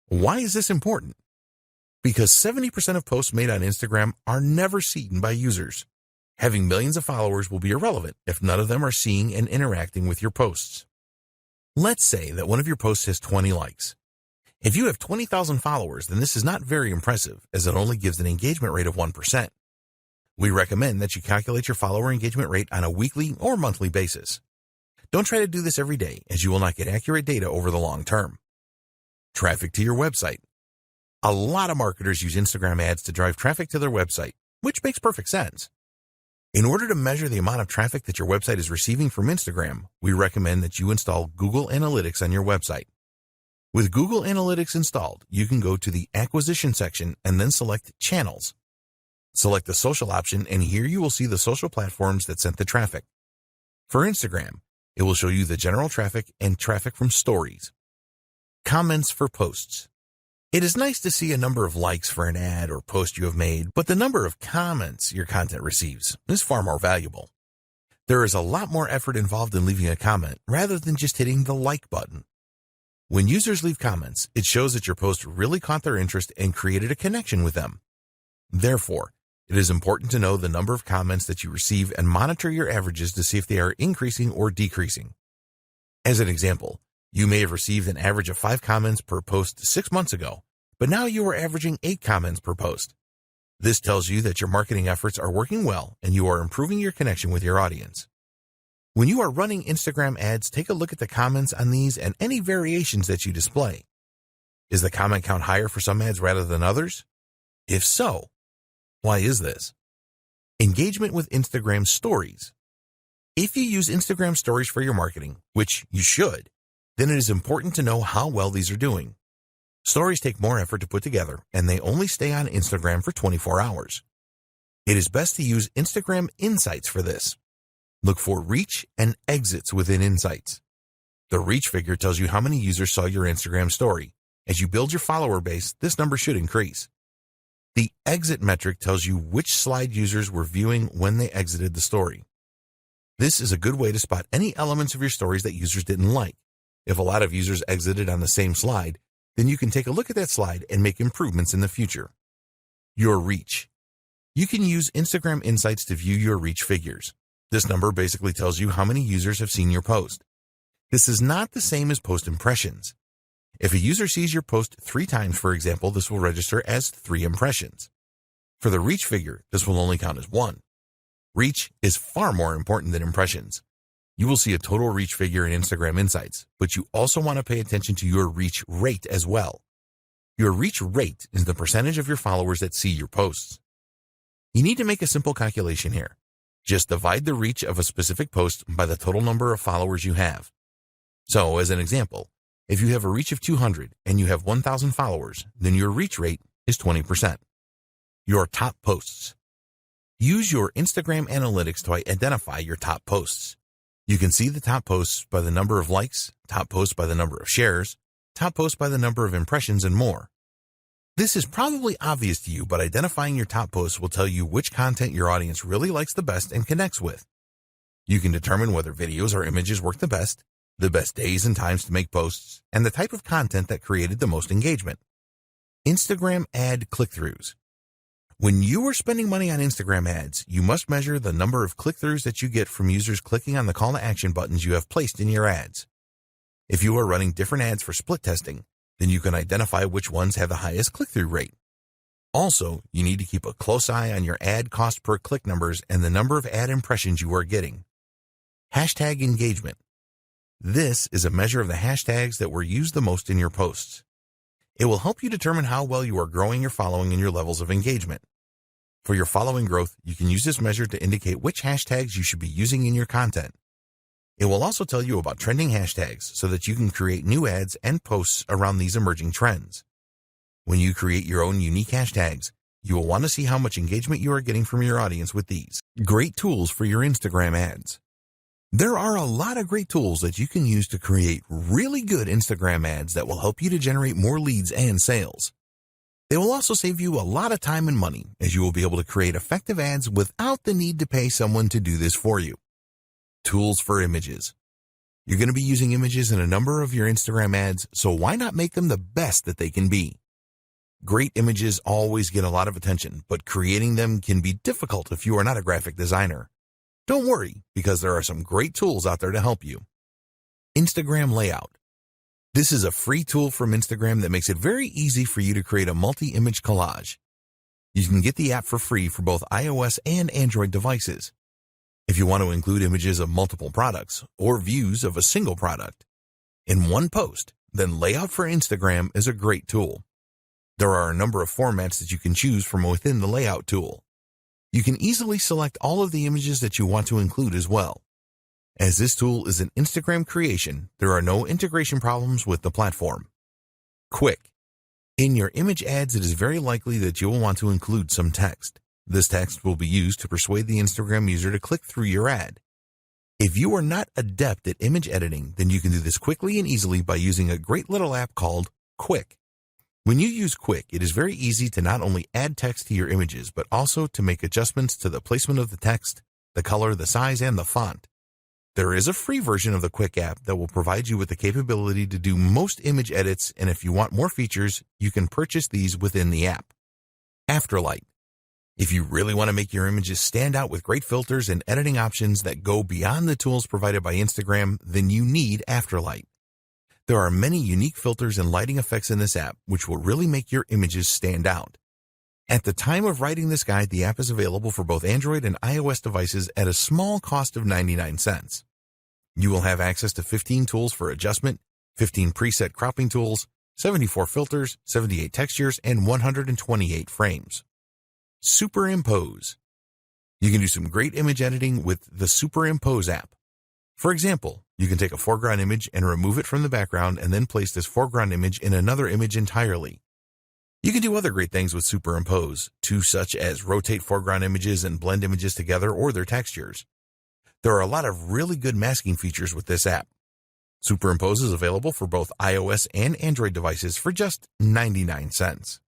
Why is this important? Because 70% of posts made on Instagram are never seen by users. Having millions of followers will be irrelevant if none of them are seeing and interacting with your posts. Let's say that one of your posts has 20 likes. If you have 20,000 followers, then this is not very impressive, as it only gives an engagement rate of 1%. We recommend that you calculate your follower engagement rate on a weekly or monthly basis. Don't try to do this every day, as you will not get accurate data over the long term. Traffic to your website. A lot of marketers use Instagram ads to drive traffic to their website, which makes perfect sense. In order to measure the amount of traffic that your website is receiving from Instagram, we recommend that you install Google Analytics on your website. With Google Analytics installed, you can go to the Acquisition section and then select Channels. Select the Social option, and here you will see the social platforms that sent the traffic. For Instagram, it will show you the general traffic and traffic from stories. Comments for posts. It is nice to see a number of likes for an ad or post you have made, but the number of comments your content receives is far more valuable. There is a lot more effort involved in leaving a comment rather than just hitting the like button. When users leave comments, it shows that your post really caught their interest and created a connection with them. Therefore, it is important to know the number of comments that you receive and monitor your averages to see if they are increasing or decreasing. As an example, you may have received an average of 5 comments per post 6 months ago, but now you are averaging 8 comments per post. This tells you that your marketing efforts are working well and you are improving your connection with your audience. When you are running Instagram ads, take a look at the comments on these and any variations that you display. Is the comment count higher for some ads rather than others? If so, why is this? Engagement with Instagram stories. If you use Instagram stories for your marketing, which you should, then it is important to know how well these are doing. Stories take more effort to put together, and they only stay on Instagram for 24 hours. It is best to use Instagram Insights for this. Look for reach and exits within Insights. The reach figure tells you how many users saw your Instagram story. As you build your follower base, this number should increase. The exit metric tells you which slide users were viewing when they exited the story. This is a good way to spot any elements of your stories that users didn't like. If a lot of users exited on the same slide, then you can take a look at that slide and make improvements in the future. Your reach. You can use Instagram Insights to view your reach figures. This number basically tells you how many users have seen your post. This is not the same as post impressions. If a user sees your post 3 times, for example, this will register as 3 impressions. For the reach figure, this will only count as 1. Reach is far more important than impressions. You will see a total reach figure in Instagram Insights, but you also want to pay attention to your reach rate as well. Your reach rate is the percentage of your followers that see your posts. You need to make a simple calculation here. Just divide the reach of a specific post by the total number of followers you have. So, as an example, if you have a reach of 200 and you have 1,000 followers, then your reach rate is 20%. Your top posts. Use your Instagram analytics to identify your top posts. You can see the top posts by the number of likes, top posts by the number of shares, top posts by the number of impressions, and more. This is probably obvious to you, but identifying your top posts will tell you which content your audience really likes the best and connects with. You can determine whether videos or images work the best days and times to make posts, and the type of content that created the most engagement. Instagram ad click-throughs. When you are spending money on Instagram ads, you must measure the number of click-throughs that you get from users clicking on the call to action buttons you have placed in your ads. If you are running different ads for split testing, then you can identify which ones have the highest click-through rate. Also, you need to keep a close eye on your ad cost per click numbers and the number of ad impressions you are getting. Hashtag engagement. This is a measure of the hashtags that were used the most in your posts. It will help you determine how well you are growing your following and your levels of engagement. For your following growth, you can use this measure to indicate which hashtags you should be using in your content. It will also tell you about trending hashtags so that you can create new ads and posts around these emerging trends. When you create your own unique hashtags, you will want to see how much engagement you are getting from your audience with these. Great tools for your Instagram ads. There are a lot of great tools that you can use to create really good Instagram ads that will help you to generate more leads and sales. They will also save you a lot of time and money, as you will be able to create effective ads without the need to pay someone to do this for you. Tools for images. You're going to be using images in a number of your Instagram ads, so why not make them the best that they can be? Great images always get a lot of attention, but creating them can be difficult if you are not a graphic designer. Don't worry, because there are some great tools out there to help you. Instagram layout. This is a free tool from Instagram that makes it very easy for you to create a multi-image collage. You can get the app for free for both iOS and Android devices. If you want to include images of multiple products or views of a single product in one post, then Layout for Instagram is a great tool. There are a number of formats that you can choose from within the Layout tool. You can easily select all of the images that you want to include as well. As this tool is an Instagram creation, there are no integration problems with the platform. Quick. In your image ads, it is very likely that you will want to include some text. This text will be used to persuade the Instagram user to click through your ad. If you are not adept at image editing, then you can do this quickly and easily by using a great little app called Quick. When you use Quick, it is very easy to not only add text to your images, but also to make adjustments to the placement of the text, the color, the size, and the font. There is a free version of the Quick app that will provide you with the capability to do most image edits, and if you want more features, you can purchase these within the app. Afterlight. If you really want to make your images stand out with great filters and editing options that go beyond the tools provided by Instagram, then you need Afterlight. There are many unique filters and lighting effects in this app which will really make your images stand out. At the time of writing this guide, the app is available for both Android and iOS devices at a small cost of 99 cents. You will have access to 15 tools for adjustment, 15 preset cropping tools, 74 filters, 78 textures, and 128 frames. Superimpose. You can do some great image editing with the Superimpose app. For example, you can take a foreground image and remove it from the background and then place this foreground image in another image entirely. You can do other great things with Superimpose, too, such as rotate foreground images and blend images together or their textures. There are a lot of really good masking features with this app. Superimpose is available for both iOS and Android devices for just 99 cents.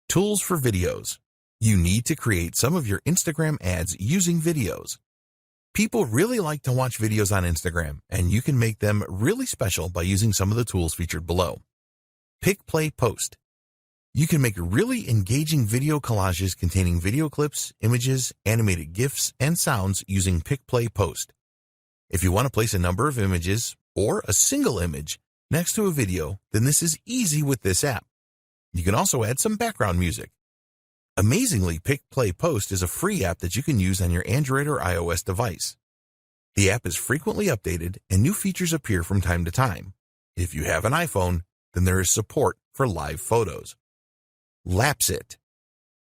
Tools for videos. You need to create some of your Instagram ads using videos. People really like to watch videos on Instagram, and you can make them really special by using some of the tools featured below. Pick, Play, Post. You can make really engaging video collages containing video clips, images, animated GIFs, and sounds using Pick, Play, Post. If you want to place a number of images, or a single image, next to a video, then this is easy with this app. You can also add some background music. Amazingly, Pick, Play, Post is a free app that you can use on your Android or iOS device. The app is frequently updated and new features appear from time to time. If you have an iPhone, then there is support for live photos. Lapsit.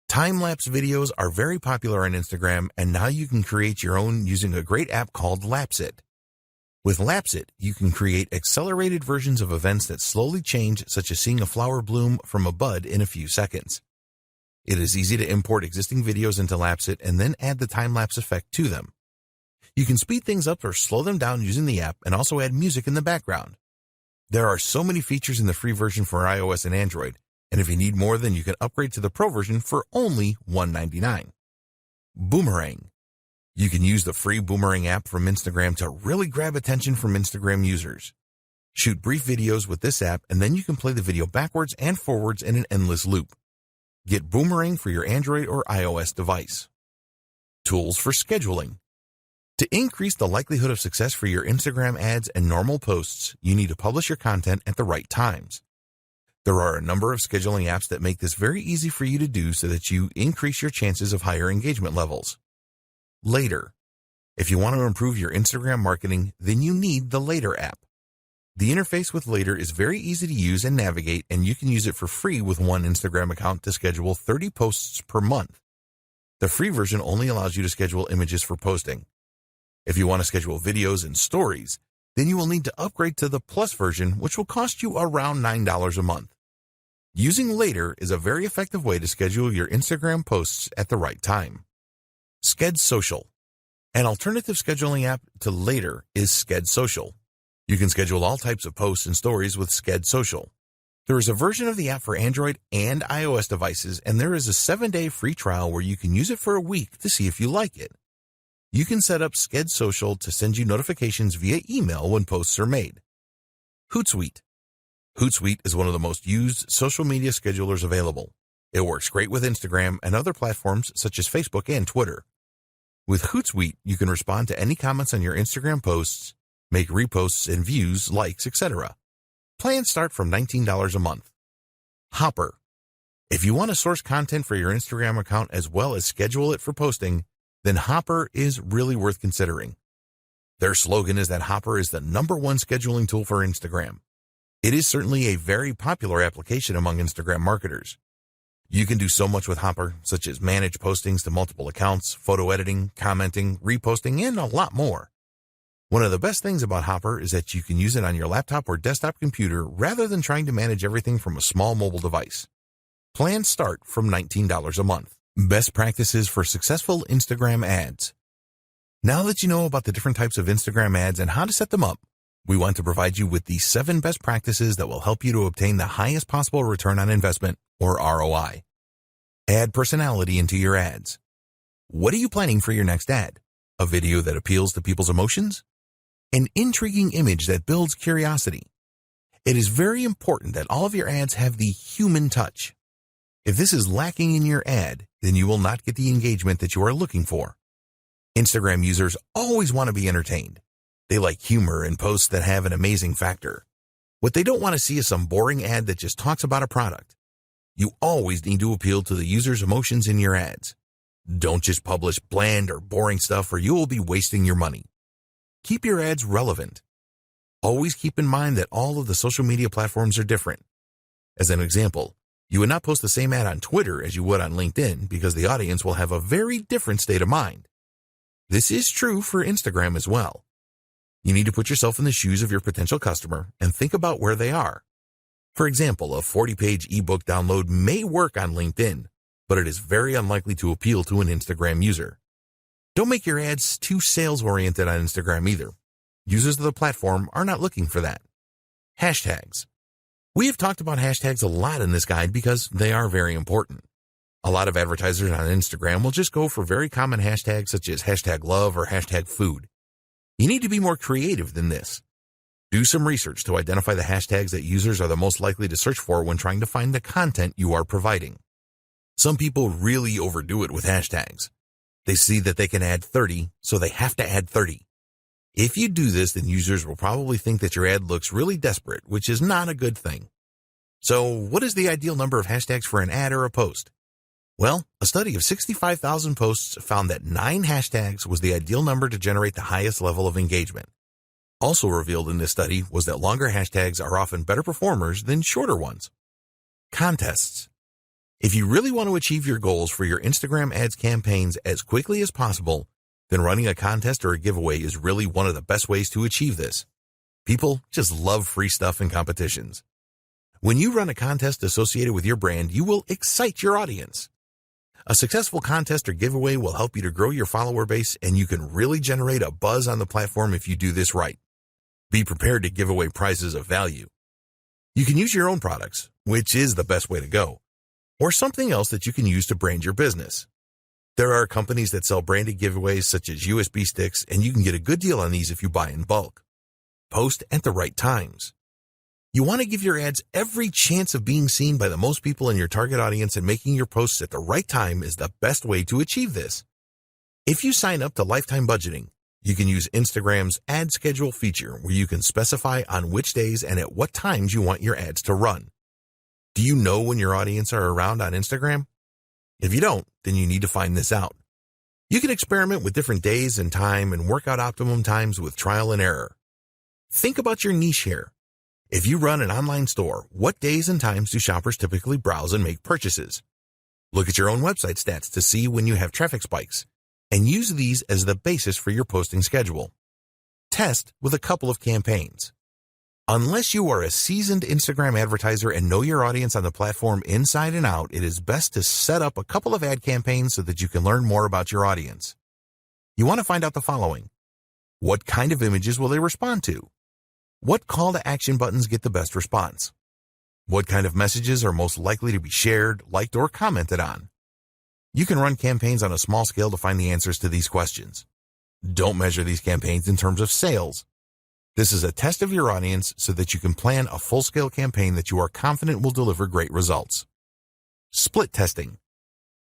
Time-lapse videos are very popular on Instagram, and now you can create your own using a great app called Lapsit. With Lapsit, you can create accelerated versions of events that slowly change, such as seeing a flower bloom from a bud in a few seconds. It is easy to import existing videos into Lapsit and then add the time-lapse effect to them. You can speed things up or slow them down using the app and also add music in the background. There are so many features in the free version for iOS and Android, and if you need more, then you can upgrade to the Pro version for only $1.99. Boomerang. You can use the free Boomerang app from Instagram to really grab attention from Instagram users. Shoot brief videos with this app, and then you can play the video backwards and forwards in an endless loop. Get Boomerang for your Android or iOS device. Tools for scheduling. To increase the likelihood of success for your Instagram ads and normal posts, you need to publish your content at the right times. There are a number of scheduling apps that make this very easy for you to do so that you increase your chances of higher engagement levels. Later. If you want to improve your Instagram marketing, then you need the Later app. The interface with Later is very easy to use and navigate, and you can use it for free with one Instagram account to schedule 30 posts per month. The free version only allows you to schedule images for posting. If you want to schedule videos and stories, then you will need to upgrade to the Plus version, which will cost you around $9 a month. Using Later is a very effective way to schedule your Instagram posts at the right time. Sked Social. An alternative scheduling app to Later is Sked Social. You can schedule all types of posts and stories with Sked Social. There is a version of the app for Android and iOS devices, and there is a 7-day free trial where you can use it for a week to see if you like it. You can set up Sked Social to send you notifications via email when posts are made. Hootsuite. Hootsuite is one of the most used social media schedulers available. It works great with Instagram and other platforms such as Facebook and Twitter. With Hootsuite, you can respond to any comments on your Instagram posts, make reposts and views, likes, etc. Plans start from $19 a month. Hopper. If you want to source content for your Instagram account as well as schedule it for posting, then Hopper is really worth considering. Their slogan is that Hopper is the #1 scheduling tool for Instagram. It is certainly a very popular application among Instagram marketers. You can do so much with Hopper, such as manage postings to multiple accounts, photo editing, commenting, reposting, and a lot more. One of the best things about Hopper is that you can use it on your laptop or desktop computer rather than trying to manage everything from a small mobile device. Plans start from $19 a month. Best practices for successful Instagram ads. Now that you know about the different types of Instagram ads and how to set them up, We want to provide you with the 7 best practices that will help you to obtain the highest possible return on investment, or ROI. Add personality into your ads. What are you planning for your next ad? A video that appeals to people's emotions? An intriguing image that builds curiosity? It is very important that all of your ads have the human touch. If this is lacking in your ad, then you will not get the engagement that you are looking for. Instagram users always want to be entertained. They like humor and posts that have an amazing factor. What they don't want to see is some boring ad that just talks about a product. You always need to appeal to the user's emotions in your ads. Don't just publish bland or boring stuff, or you will be wasting your money. Keep your ads relevant. Always keep in mind that all of the social media platforms are different. As an example, you would not post the same ad on Twitter as you would on LinkedIn because the audience will have a very different state of mind. This is true for Instagram as well. You need to put yourself in the shoes of your potential customer and think about where they are. For example, a 40-page ebook download may work on LinkedIn, but it is very unlikely to appeal to an Instagram user. Don't make your ads too sales-oriented on Instagram either. Users of the platform are not looking for that. Hashtags. We have talked about hashtags a lot in this guide because they are very important. A lot of advertisers on Instagram will just go for very common hashtags such as hashtag love or hashtag food. You need to be more creative than this. Do some research to identify the hashtags that users are the most likely to search for when trying to find the content you are providing. Some people really overdo it with hashtags. They see that they can add 30, so they have to add 30. If you do this, then users will probably think that your ad looks really desperate, which is not a good thing. So, what is the ideal number of hashtags for an ad or a post? Well, a study of 65,000 posts found that 9 hashtags was the ideal number to generate the highest level of engagement. Also revealed in this study was that longer hashtags are often better performers than shorter ones. Contests. If you really want to achieve your goals for your Instagram ads campaigns as quickly as possible, then running a contest or a giveaway is really one of the best ways to achieve this. People just love free stuff and competitions. When you run a contest associated with your brand, you will excite your audience. A successful contest or giveaway will help you to grow your follower base, and you can really generate a buzz on the platform if you do this right. Be prepared to give away prizes of value. You can use your own products, which is the best way to go, or something else that you can use to brand your business. There are companies that sell branded giveaways such as USB sticks, and you can get a good deal on these if you buy in bulk. Post at the right times. You want to give your ads every chance of being seen by the most people in your target audience, and making your posts at the right time is the best way to achieve this. If you sign up to lifetime budgeting, you can use Instagram's ad schedule feature where you can specify on which days and at what times you want your ads to run. Do you know when your audience are around on Instagram? If you don't, then you need to find this out. You can experiment with different days and time and work out optimum times with trial and error. Think about your niche here. If you run an online store, what days and times do shoppers typically browse and make purchases? Look at your own website stats to see when you have traffic spikes, and use these as the basis for your posting schedule. Test with a couple of campaigns. Unless you are a seasoned Instagram advertiser and know your audience on the platform inside and out, it is best to set up a couple of ad campaigns so that you can learn more about your audience. You want to find out the following. What kind of images will they respond to? What call to action buttons get the best response? What kind of messages are most likely to be shared, liked, or commented on? You can run campaigns on a small scale to find the answers to these questions. Don't measure these campaigns in terms of sales. This is a test of your audience so that you can plan a full-scale campaign that you are confident will deliver great results. Split testing.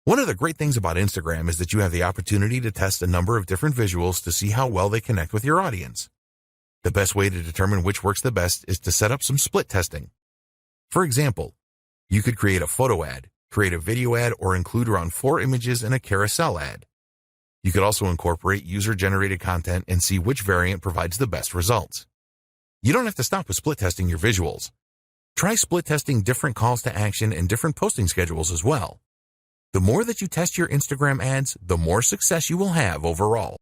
One of the great things about Instagram is that you have the opportunity to test a number of different visuals to see how well they connect with your audience. The best way to determine which works the best is to set up some split testing. For example, you could create a photo ad, create a video ad, or include around 4 images in a carousel ad. You could also incorporate user-generated content and see which variant provides the best results. You don't have to stop with split testing your visuals. Try split testing different calls to action and different posting schedules as well. The more that you test your Instagram ads, the more success you will have overall.